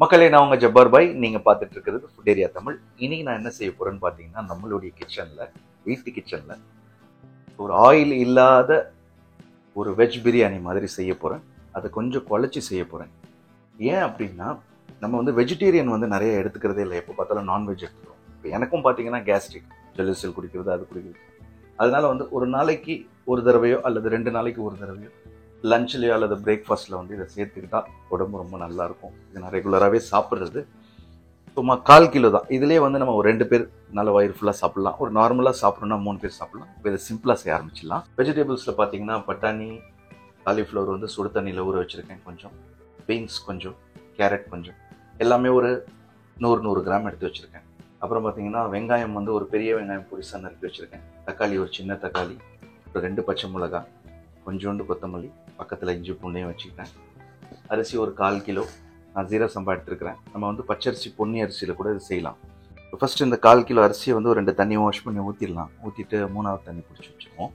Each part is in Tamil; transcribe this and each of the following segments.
மக்களே, நான் உங்க ஜப்பார் பாய். நீங்க பார்த்துட்டு இருக்கிறது ஃபுட் ஏரியா தமிழ். இன்னைக்கு நான் என்ன செய்ய போறேன்னு பார்த்தீங்கன்னா, நம்மளுடைய வீட்டு கிச்சன்ல ஒரு ஆயில் இல்லாத ஒரு வெஜ் பிரியாணி மாதிரி செய்ய போறேன். அதை கொஞ்சம் குழச்சி செய்ய போறேன். ஏன் அப்படின்னா, நம்ம வெஜிடேரியன் நிறைய எடுத்துக்கிறதே இல்லை. எப்போ பார்த்தாலும் நான்வெஜ் எடுத்துக்கிறோம். இப்போ எனக்கும் பார்த்தீங்கன்னா கேஸ்ட்ரிக், ஜெலுசில் குடிக்கிறது, அது குடிக்கிறது. அதனால ஒரு நாளைக்கு ஒரு தடவையோ அல்லது 2 நாளைக்கு ஒரு தடவையோ லஞ்ச்லேயோ அல்லது பிரேக்ஃபாஸ்ட்டில் இதை சேர்த்துக்கிட்டா உடம்பு ரொம்ப நல்லா இருக்கும். இது நான் ரெகுலராகவே சாப்பிட்றது. சும்மா 1/4 கிலோ தான். இதுலேயே நம்ம ஒரு 2 பேர் நல்ல வயிறு ஃபுல்லாக சாப்பிட்லாம். ஒரு நார்மலாக சாப்பிட்ணுன்னா 3 பேர் சாப்பிட்லாம். இப்போ இதை சிம்பிளாக செய்ய ஆரம்பிச்சிடலாம். வெஜிடபிள்ஸில் பார்த்தீங்கன்னா பட்டாணி, காலிஃப்ளவர் சுடு தண்ணியில் ஊற வச்சுருக்கேன் கொஞ்சம், பீன்ஸ் கொஞ்சம், கேரட் கொஞ்சம், எல்லாமே ஒரு 100 கிராம் எடுத்து வச்சுருக்கேன். அப்புறம் பார்த்தீங்கன்னா வெங்காயம் ஒரு பெரிய வெங்காயம் பொடிசாக நறுக்கி வச்சுருக்கேன். தக்காளி ஒரு சின்ன தக்காளி, ஒரு 2 பச்சை மிளகாய், கொஞ்சோண்டு கொத்தமல்லி, பக்கத்தில் இஞ்சி பூண்டையும் வச்சுக்கிட்டேன். அரிசி ஒரு 1/4 கிலோ. நான் ஜீரக சம்பா எடுத்துருக்கிறேன். நம்ம பச்சரிசி பொன்னி அரிசியில் கூட இது செய்யலாம். இப்போ ஃபஸ்ட்டு இந்த 1/4 கிலோ அரிசியை ஒரு 2 தண்ணி வாஷ் பண்ணி ஊற்றிடலாம். ஊற்றிட்டு 3வது தண்ணி பிடிச்சி வச்சுருவோம்.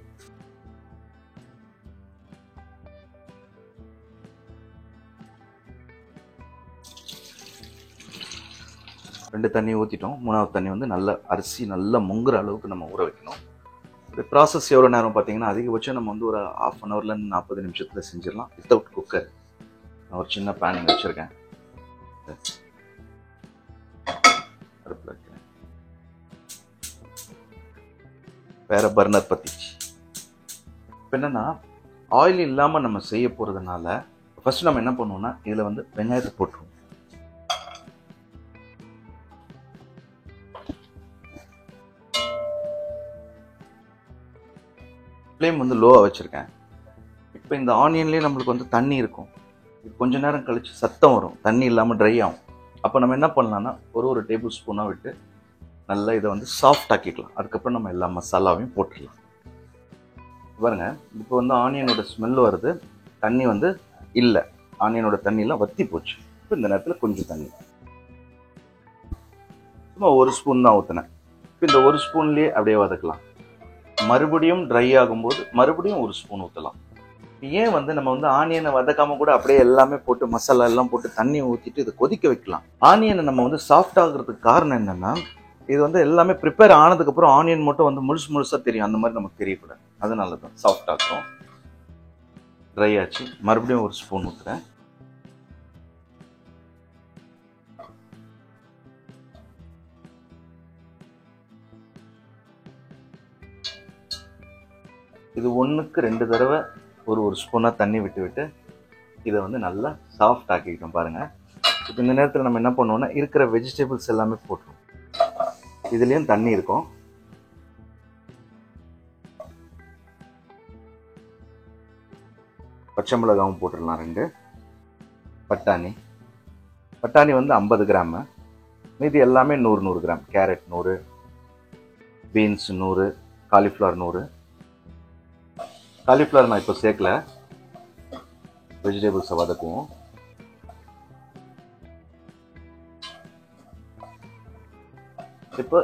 ரெண்டு தண்ணி ஊற்றிட்டோம். 3வது தண்ணி நல்ல அரிசி நல்லா முங்குற அளவுக்கு நம்ம ஊற வைக்கணும். இந்த ப்ராசஸ் எவ்வளோ நேரம் பார்த்தீங்கன்னா, அதிகபட்சம் நம்ம ஒரு 1/2 அன் ஹவர்லேருந்து 40 நிமிஷத்தில் செஞ்சிடலாம். Without cooker. நான் ஒரு சின்ன பேன் வச்சுருக்கேன். அடுப்பில் வைக்கிறேன். வேற பர்னர் பற்றிச்சு. இப்போ என்னென்னா, ஆயில் இல்லாமல் நம்ம செய்ய போகிறதுனால ஃபஸ்ட்டு நம்ம என்ன பண்ணுவோம்னா, இதில் வெங்காயத்தை போட்டுருவோம். ஃப்ளேம் லோவாக வச்சுருக்கேன். இப்போ இந்த ஆனியன்லேயே நம்மளுக்கு தண்ணி இருக்கும். இது கொஞ்ச நேரம் கழித்து சத்தம் வரும், தண்ணி இல்லாமல் ட்ரை ஆகும். அப்போ நம்ம என்ன பண்ணலான்னா, ஒரு டேபிள் ஸ்பூனாக விட்டு நல்லா இதை சாஃப்ட் ஆக்கிக்கலாம். அதுக்கப்புறம் நம்ம எல்லா மசாலாவையும் போட்டுடலாம். பாருங்க, இப்போ ஆனியனோட ஸ்மெல் வருது. தண்ணி இல்லை, ஆனியனோட தண்ணியெலாம் வற்றி போச்சு. இப்போ இந்த நேரத்தில் கொஞ்சம் தண்ணி, சும்மா 1 ஸ்பூன் தான் ஊற்றினேன். இப்போ இந்த 1 ஸ்பூன்லேயே அப்படியே வதக்கலாம். மறுபடியும் ட்ரை ஆகும்போது மறுபடியும் 1 ஸ்பூன் ஊற்றலாம். ஏன் நம்ம ஆனியனை வதக்காம கூட அப்படியே எல்லாமே போட்டு மசாலா எல்லாம் போட்டு தண்ணி ஊற்றிட்டு இதை கொதிக்க வைக்கலாம். ஆனியனை நம்ம சாஃப்ட் ஆகுறதுக்கு காரணம் என்னன்னா, இது எல்லாமே ப்ரிப்பேர் ஆனதுக்கப்புறம் ஆனியன் மட்டும் முழுசாக தெரியும். அந்த மாதிரி நமக்கு தெரியக்கூடாது. அதனால தான் சாஃப்ட் ஆகும். ட்ரை ஆச்சு. மறுபடியும் 1 ஸ்பூன் ஊற்றுறேன். இது 1க்கு 2 தடவை ஒரு ஸ்பூனாக தண்ணி விட்டு இதை நல்லா சாஃப்ட் ஆக்கிக்கிட்டோம். பாருங்கள், இப்போ இந்த நேரத்தில் நம்ம என்ன பண்ணுவோம்னா, இருக்கிற வெஜிடபிள்ஸ் எல்லாமே போட்டுருவோம். இதுலேயும் தண்ணி இருக்கும். பச்சை மிளகாவும் போட்டுடலாம் 2. பட்டாணி 50 கிராமு. மீதி எல்லாமே 100 gram. Carrot 100, beans 100, cauliflower 100. Cauliflower நான் இப்போ சேர்க்கல. வெஜிடபிள்ஸை வதக்குவோம். இப்போ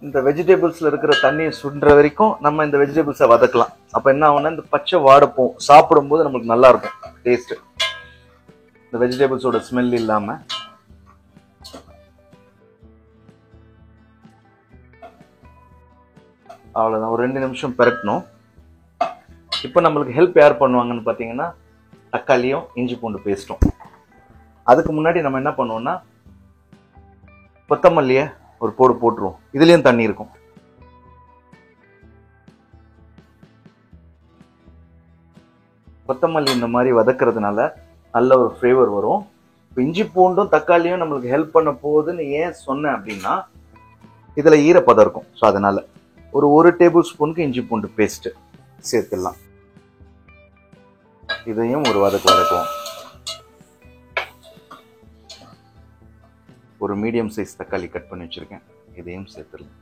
இந்த வெஜிடபிள்ஸில் இருக்கிற தண்ணியை சுண்டுற வரைக்கும் நம்ம இந்த வெஜிடபிள்ஸை வதக்கலாம். அப்போ என்ன ஆகும்னா, இந்த பச்சை வாடைப்போம். சாப்பிடும்போது நம்மளுக்கு நல்லா இருக்கும் டேஸ்ட்டு. இந்த வெஜிடபிள்ஸோட ஸ்மெல் இல்லாமல். அவ்வளோதான். ஒரு 2 நிமிஷம் பெரட்டணும். இப்போ நம்மளுக்கு ஹெல்ப் யார் பண்ணுவாங்கன்னு பார்த்தீங்கன்னா, தக்காளியும் இஞ்சி பூண்டு பேஸ்ட்டும். அதுக்கு முன்னாடி நம்ம என்ன பண்ணுவோம்னா, கொத்தமல்லியை ஒரு போட்டுருவோம். இதுலேயும் தண்ணி இருக்கும். கொத்தமல்லி இந்த மாதிரி வதக்கிறதுனால நல்ல ஒரு ஃப்ளேவர் வரும். இப்போ இஞ்சி பூண்டும் தக்காளியும் நம்மளுக்கு ஹெல்ப் பண்ண போகுதுன்னு ஏன் சொன்னேன் அப்படின்னா, இதில் ஈரப்பதம் இருக்கும். ஸோ அதனால ஒரு டேபிள் ஸ்பூனுக்கு இஞ்சி பூண்டு பேஸ்ட்டு சேர்த்துடலாம். இதையும் ஒரு வதக்குவோம். ஒரு மீடியம் சைஸ் தக்காளி கட் பண்ணி வச்சிருக்கேன். இதையும் சேர்த்துடலாம்.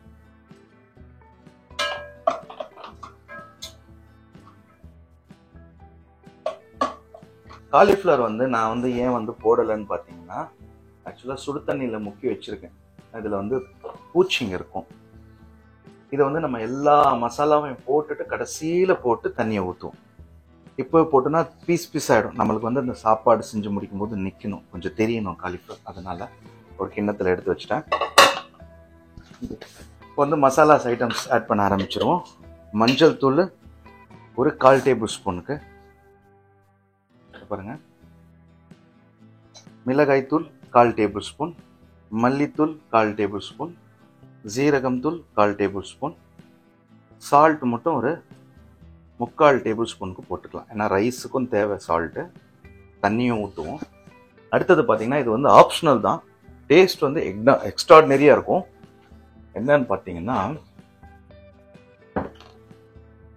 காலிஃப்ளவர் நான் ஏன் போடலைன்னு பார்த்தீங்கன்னா, ஆக்சுவலாக சுடு தண்ணியில் முக்கி வச்சிருக்கேன். இதில் பூச்சிங்க இருக்கும். இதை நம்ம எல்லா மசாலாவையும் போட்டுட்டு கடைசியில் போட்டு தண்ணியை ஊற்றுவோம். இப்போ போட்டோன்னா பீஸ் ஆகிடும். நம்மளுக்கு வந்து அந்த சாப்பாடு செஞ்சு முடிக்கும் போது நிற்கணும், கொஞ்சம் தெரியணும் காலிஃப்ளவர். அதனால் ஒரு கிண்ணத்தில் எடுத்து வச்சுட்டேன். இப்போ வந்து மசாலாஸ் ஐட்டம்ஸ் ஆட் பண்ண ஆரம்பிச்சிருவோம். மஞ்சள் தூள் ஒரு 1/4 டேபிள் ஸ்பூனுக்கு பாருங்க. மிளகாய் தூள் 1/4 டேபிள் ஸ்பூன், மல்லித்தூள் 1/4 டேபிள் ஸ்பூன், ஜீரகம் தூள் 1/4 டேபிள் ஸ்பூன், சால்ட் மட்டும் ஒரு 3/4 டேபிள் ஸ்பூனுக்கு போட்டுக்கலாம். ஏன்னா ரைஸுக்கும் தேவை சால்ட்டு. தண்ணியும் ஊற்றுவோம். அடுத்தது பார்த்தீங்கன்னா இது வந்து ஆப்ஷனல் தான். டேஸ்ட் வந்து எக்ஸ்ட்ராடினரியாக இருக்கும். என்னன்னு பார்த்தீங்கன்னா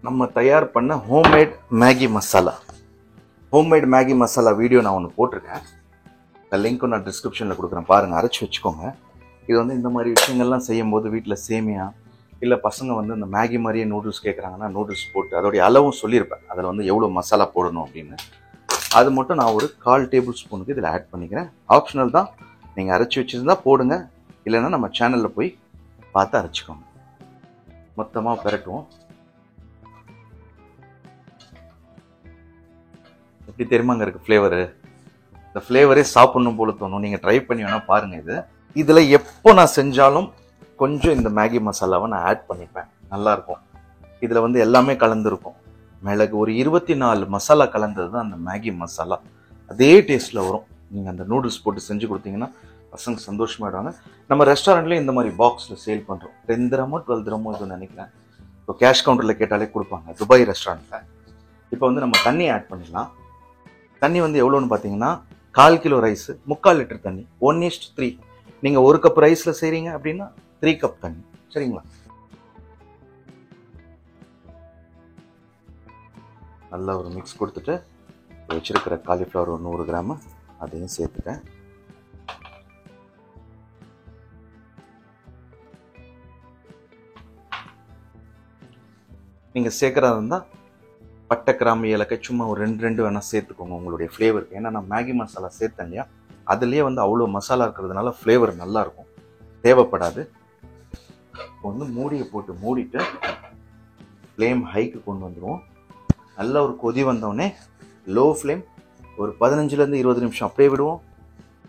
நம்ம தயார் பண்ண homemade Maggi masala. Homemade Maggi masala video நான் ஒன்று போட்டிருக்கேன். இந்த லிங்க்கும் நான் டிஸ்கிரிப்ஷனில் கொடுக்குறேன், பாருங்கள், அரைச்சி வச்சுக்கோங்க. இது வந்து இந்த மாதிரி விஷயங்கள்லாம் செய்யும் போது வீட்டில் சேமியா இல்லை பசங்க வந்து இந்த மேகி மாதிரியே நூடுல்ஸ் கேட்குறாங்கன்னா நூடுல்ஸ் போட்டு அதோடைய அளவும் சொல்லியிருப்பேன், அதில் வந்து எவ்வளோ மசாலா போடணும் அப்படின்னு. அது மட்டும் நான் ஒரு 1/4 டேபிள் ஸ்பூனுக்கு இதில் ஆட் பண்ணிக்கிறேன். ஆப்ஷனல் தான். நீங்கள் அரைச்சி வச்சுருந்தா போடுங்க, இல்லைன்னா நம்ம சேனலில் போய் பார்த்து அரைச்சிக்கோங்க. மொத்தமாக பெரட்டுவோம். எப்படி தெரியுமாங்க இருக்குது ஃப்ளேவரு? இந்த ஃப்ளேவரே சாப்பிட்ணும் போல தோணும். நீங்கள் ட்ரை பண்ணி வேணால் பாருங்கள். இதில் எப்போ நான் செஞ்சாலும் கொஞ்சம் இந்த மேகி மசாலாவை நான் ஆட் பண்ணிப்பேன். நல்லாயிருக்கும். இதில் வந்து எல்லாமே கலந்துருக்கும். மிளகு ஒரு 24 மசாலா கலந்தது தான் அந்த மேகி மசாலா. அதே டேஸ்ட்டில் வரும். நீங்கள் அந்த நூடுல்ஸ் போட்டு செஞ்சு கொடுத்தீங்கன்னா பசங்க சந்தோஷமாயிடுவாங்க. நம்ம ரெஸ்டாரண்ட்லேயும் இந்த மாதிரி பாக்ஸில் சேல் பண்ணுறோம். 10 திரமோ 12 திரமோ இதுன்னு நினைக்கிறேன். இப்போ கேஷ் கவுண்டரில் கேட்டாலே கொடுப்பாங்க, துபாய் ரெஸ்டாரண்ட்டில். இப்போ வந்து நம்ம தண்ணி ஆட் பண்ணிடலாம். தண்ணி வந்து எவ்வளோன்னு பார்த்தீங்கன்னா 1/4 கிலோ ரைஸு 3/4 லிட்டர் தண்ணி, 1:3. நீங்கள் 1 கப் ரைஸில் செய்கிறீங்க அப்படின்னா 3 கப் தண்ணி. சரிங்களா? நல்லா ஒரு மிக்ஸ் கொடுத்துட்டு வச்சிருக்கிற காலிஃப்ளவர் ஒரு 100 கிராம் அதையும் சேர்த்துட்டேன். நீங்கள் சேர்க்குறதா இருந்தால் பட்டை, கிராம்பு, ஏலக்காய் சும்மா ஒரு 2 வேணால் சேர்த்துக்கோங்க உங்களுடைய ஃப்ளேவருக்கு. ஏன்னா நான் மேகி மசாலா சேர்த்தேன் இல்லையா, அதுலேயே வந்து அவ்வளோ மசாலா இருக்கிறதுனால ஃப்ளேவர் நல்லாயிருக்கும், தேவைப்படாது. இப்போ வந்து மூடியை போட்டு மூடிட்டு ஃப்ளேம் ஹைக்கு கொண்டு வந்துடுவோம். நல்ல ஒரு கொதி வந்தோடனே லோ ஃப்ளேம் ஒரு 15லேருந்து 20 நிமிஷம் அப்படியே விடுவோம்.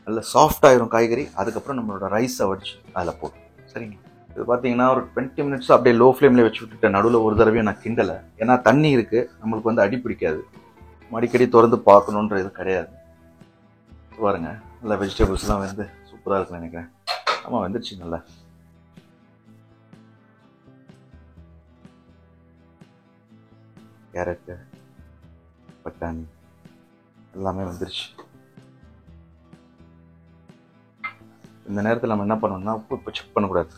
நல்லா சாஃப்ட் ஆயிரும் காய்கறி. அதுக்கப்புறம் நம்மளோட ரைஸை வடிச்சு அதில் போடும். சரிங்க? இது பார்த்தீங்கன்னா ஒரு 20 மினிட்ஸ் அப்படியே லோ ஃப்ளேமில் வச்சு விட்டுட்டேன். நடுவில் ஒரு தடவையும் நான் கிண்டலை. ஏன்னா தண்ணி இருக்குது, நம்மளுக்கு வந்து அடி பிடிக்காது. அடிக்கடி திறந்து பார்க்கணுன்ற இது கிடையாது. பாருங்க, நல்லா வெஜிடபிள்ஸ்லாம் வந்து சூப்பராக இருக்குன்னு நினைக்கிறேன். ஆமாம், வந்துருச்சு. நல்லா கேரட்டு, பட்டாணி எல்லாமே வந்துருச்சு. இந்த நேரத்தில் நம்ம என்ன பண்ணணும்னா உப்பு இப்போ செக் பண்ணக்கூடாது.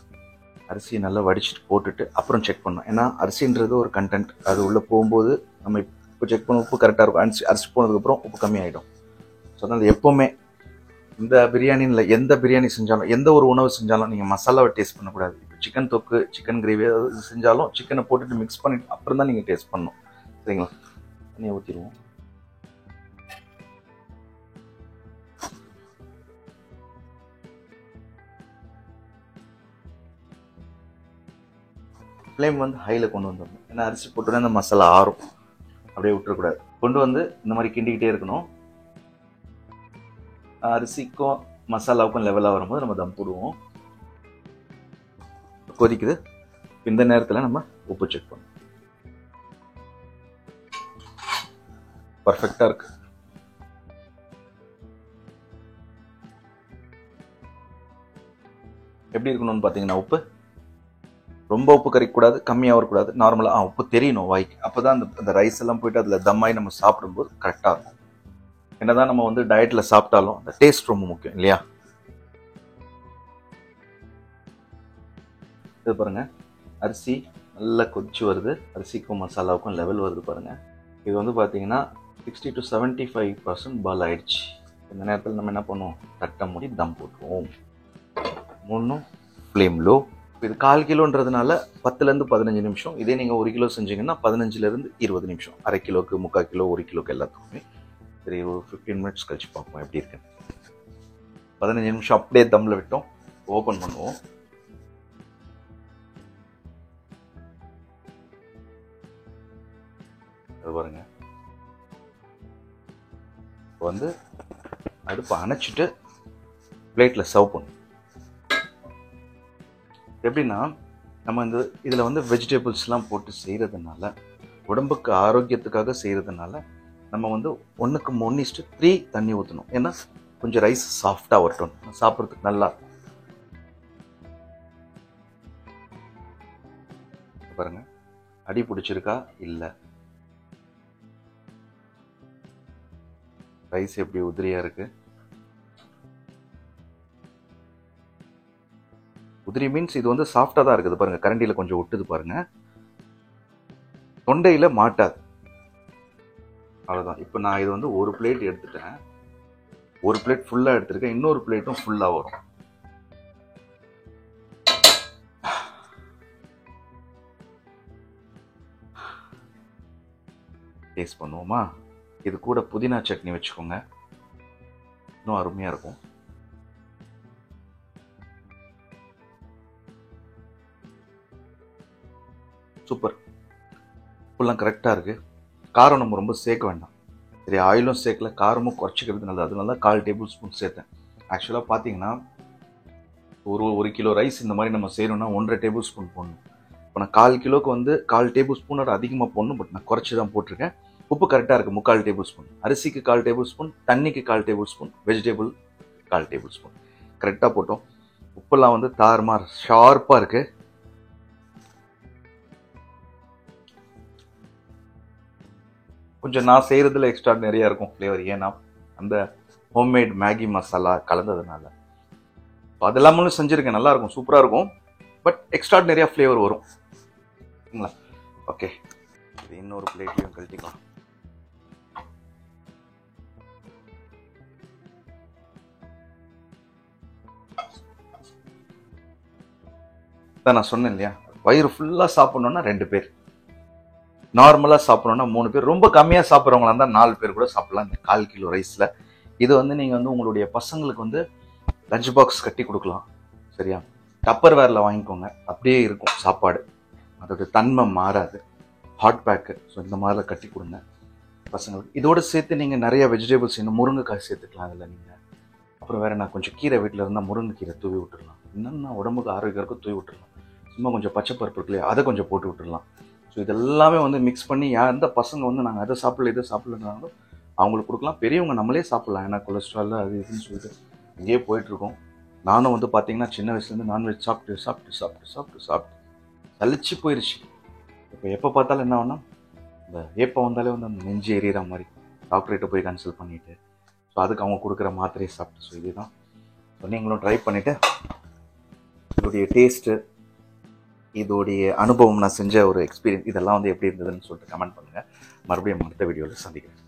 அரிசியை நல்லா வடிச்சிட்டு போட்டுட்டு அப்புறம் செக் பண்ணணும். ஏன்னா அரிசின்றது ஒரு கண்டென்ட், அது உள்ளே போகும்போது நம்ம இப்போ செக் பண்ண உப்பு கரெக்டாக இருக்கும். அரிசி போனதுக்கப்புறம் உப்பு கம்மியாகிடும். ஸோ அதனால் எப்போவுமே இந்த பிரியாணின்னு இல்லை, எந்த பிரியாணி செஞ்சாலும் எந்த ஒரு உணவு செஞ்சாலும் நீங்கள் மசாலாவை டேஸ்ட் பண்ணக்கூடாது. இப்போ சிக்கன் தொக்கு, சிக்கன் கிரேவி ஏதாவது செஞ்சாலும் சிக்கனை போட்டுட்டு மிக்ஸ் பண்ணிட்டு அப்புறம் தான் நீங்கள் டேஸ்ட் பண்ணணும். சரிங்களா? தண்ணியை ஊற்றிடுவோம். ஃப்ளேம் வந்து ஹையில் கொண்டு வந்துடணும். ஏன்னா அரிசி போட்டோன்னே அந்த மசாலா ஆறும். அப்படியே விட்டுறக்கூடாது. கொண்டு வந்து இந்த மாதிரி கிண்டிக்கிட்டே இருக்கணும். அரிசிக்கும் மசாலாவுக்கும் லெவலாக வரும்போது நம்ம தம் போடுவோம். கொதிக்குது. இந்த நேரத்தில் நம்ம உப்பு செக் பண்ணுவோம். பர்ஃபெக்டாக இருக்கு. எப்படி இருக்கணும்னு பார்த்தீங்கன்னா உப்பு ரொம்ப உப்பு கறிக்கூடாது, கம்மியாக வரக்கூடாது. நார்மலாக உப்பு தெரியணும் வாய்க்கு. அப்போ தான் அந்த ரைஸ் எல்லாம் போயிட்டு அதில் தம்மாய் நம்ம சாப்பிடும்போது கரெக்டாக இருக்கும். என்னதான் நம்ம வந்து டயட்டில் சாப்பிட்டாலும் அந்த டேஸ்ட் ரொம்ப முக்கியம் இல்லையா? இது பாருங்க, அரிசி நல்லா கொதிச்சு வருது. அரிசிக்கும் மசாலாவுக்கும் லெவல் வருது பாருங்க. இது வந்து பார்த்தீங்கன்னா 60 to 75% பால் ஆயிடுச்சு. இந்த நேரத்தில் நம்ம என்ன பண்ணுவோம்? தட்டை மூடி தம் போட்டுருவோம். மூணும் ஃப்ளேம் லோ. இது 1/4 கிலோன்றதுனால 10லேருந்து 15 நிமிஷம். இதே நீங்கள் 1 கிலோ செஞ்சீங்கன்னா 15லேருந்து 20 நிமிஷம். 1/2 கிலோக்கு, 3/4 கிலோ, 1 கிலோக்கு எல்லாத்துக்குமே. சரி, ஒரு 15 மினிட்ஸ் கழிச்சு பார்ப்போம் எப்படி இருக்கு. 15 நிமிஷம் அப்படியே தம்மில் விட்டோம். ஓப்பன் பண்ணுவோம். அது பாருங்க, வந்து அடுப்பை அணைச்சிட்டு பிளேட்டில் சர்வ் பண்ணும். எப்படின்னா நம்ம இதில் வந்து வெஜிடபிள்ஸ்லாம் போட்டு செய்கிறதுனால, உடம்புக்கு ஆரோக்கியத்துக்காக செய்கிறதுனால நம்ம வந்து 1:3 தண்ணி ஊற்றணும். ஏன்னா கொஞ்சம் ரைஸ் சாஃப்டாக வரட்டும், சாப்பிட்றதுக்கு நல்லா இருக்கும். பாருங்க, அடி பிடிச்சிருக்கா இல்லை, ரைஸ் எப்படி உதிரியா இருக்கு. உதிரி மீன்ஸ் இது வந்து சாஃப்டா தான் இருக்குது. பாருங்க, கரண்டியில கொஞ்சம் ஒட்டுது பாருங்க, தொண்டையில மாட்டாது. அவ்வளவுதான். இப்போ நான் இது வந்து ஒரு பிளேட் எடுத்துட்டேன், ஒரு பிளேட் ஃபுல்லா எடுத்திருக்கேன், இன்னொரு பிளேட்டும் ஃபுல்லா வரும். டேஸ்ட் பண்ணுவோமா? இது கூட புதினா சட்னி வச்சுக்கோங்க, இன்னும் அருமையா இருக்கும். சூப்பர். உப்புலாம் கரெக்டாக இருக்கு. காரம் நம்ம ரொம்ப சேர்க்க வேண்டாம். சரி, ஆயிலும் சேர்க்கல, காரமும் குறைச்சிக்கிறது நல்லது. அதனால தான் 1/4 டேபிள் ஸ்பூன் சேர்த்தேன். ஆக்சுவலாக பார்த்தீங்கன்னா ஒரு கிலோ ரைஸ் இந்த மாதிரி நம்ம செய்யணும்னா 1.5 டேபிள் ஸ்பூன் போடணும். இப்போ நான் 1/4 கிலோக்கு வந்து 1/4 டேபிள் ஸ்பூனோட அதிகமாக போடணும். பட் நான் குறைச்சி தான் போட்டிருக்கேன். உப்பு கரெக்டாக இருக்குது, 3/4 டேபிள் ஸ்பூன். அரிசிக்கு 1/4 டேபிள் ஸ்பூன், தண்ணிக்கு 1/4 table spoon, vegetable 1/4 table spoon கரெக்டாக போட்டோம். உப்பெல்லாம் வந்து தாறுமாறு ஷார்ப்பாக இருக்கு. கொஞ்சம் நான் செய்கிறதுல எக்ஸ்ட்ரா நிறையா இருக்கும் ஃப்ளேவர். ஏன்னா அந்த ஹோம்மேட் மேகி மசாலா கலந்ததுனால. அதெல்லாமலும் செஞ்சுருக்கேன், நல்லா இருக்கும், சூப்பராக இருக்கும். பட் எக்ஸ்ட்ரா நிறையா ஃப்ளேவர் வரும். சரிங்களா? ஓகே, இது இன்னொரு பிளேட்லையும் கழட்டிக்கலாம். நான் சொன்னேன் இல்லையா, வயிறு ஃபுல்லாக சாப்பிடணும்னா 2 பேர், நார்மலாக சாப்பிடணும்னா 3 பேர், ரொம்ப கம்மியாக சாப்பிட்றவங்களா இருந்தால் 4 பேர் கூட சாப்பிடலாம் இந்த 1/4 கிலோ ரைஸில். இது வந்து நீங்கள் வந்து உங்களுடைய பசங்களுக்கு வந்து லஞ்ச் பாக்ஸ் கட்டி கொடுக்கலாம். சரியா? டப்பர் வேரில் வாங்கிக்கோங்க, அப்படியே இருக்கும் சாப்பாடு, அதோட தன்மை மாறாது. ஹாட் பேக்கு, ஸோ இந்த மாதிரிலாம் கட்டி கொடுங்க பசங்களுக்கு. இதோடு சேர்த்து நீங்கள் நிறைய வெஜிடபிள்ஸ், இன்னும் முருங்கைக்காய் சேர்த்துக்கலாம் அதில் நீங்கள். அப்புறம் வேறு நான் கொஞ்சம் கீரை வீட்டில் இருந்தால் முருங்கைக்கீரை தூவி விட்டுடலாம். இன்னும் உடம்புக்கு ஆரோக்கியம் தூவி விட்டுடலாம். சும்மா கொஞ்சம் பச்சை பருப்பு இருக்கு இல்லையா, அதை கொஞ்சம் போட்டு விட்டுடலாம். ஸோ இதெல்லாமே வந்து மிக்ஸ் பண்ணி எந்த பசங்க வந்து நாங்கள் அதை சாப்பிடல இதை சாப்பிடலனாலும் அவங்களுக்கு கொடுக்கலாம். பெரியவங்க நம்மளே சாப்பிடலாம். ஏன்னா கொலஸ்ட்ரால் அது இதுன்னு சொல்லிட்டு இங்கேயே போயிட்டுருக்கோம். நானும் வந்து பார்த்தீங்கன்னா சின்ன வயசுலேருந்து நான்வெஜ் சாப்பிட்டு சாப்பிட்டு சாப்பிட்டு சாப்பிட்டு சாப்பிட்டு சலிச்சு போயிடுச்சு. இப்போ எப்போ பார்த்தாலும் என்ன ஆகும்னா, இந்த ஏப்பம் வந்தாலே வந்து அந்த நெஞ்சு எறிகிற மாதிரி டாக்டர்கிட்ட போய் கன்சல்ட் பண்ணிவிட்டு, ஸோ அதுக்கு அவங்க கொடுக்குற மாத்திரையை சாப்பிட்டு. ஸோ இதுதான். ஸோ நீங்களும் ட்ரை பண்ணிவிட்டு இதோடைய டேஸ்ட்டு, இதோடைய அனுபவம், நான் செஞ்ச ஒரு எக்ஸ்பீரியன்ஸ், இதெல்லாம் வந்து எப்படி இருந்ததுன்னு சொல்லிட்டு கமெண்ட் பண்ணுங்கள். மறுபடியும் அடுத்த வீடியோவில் சந்திக்கிறேன்.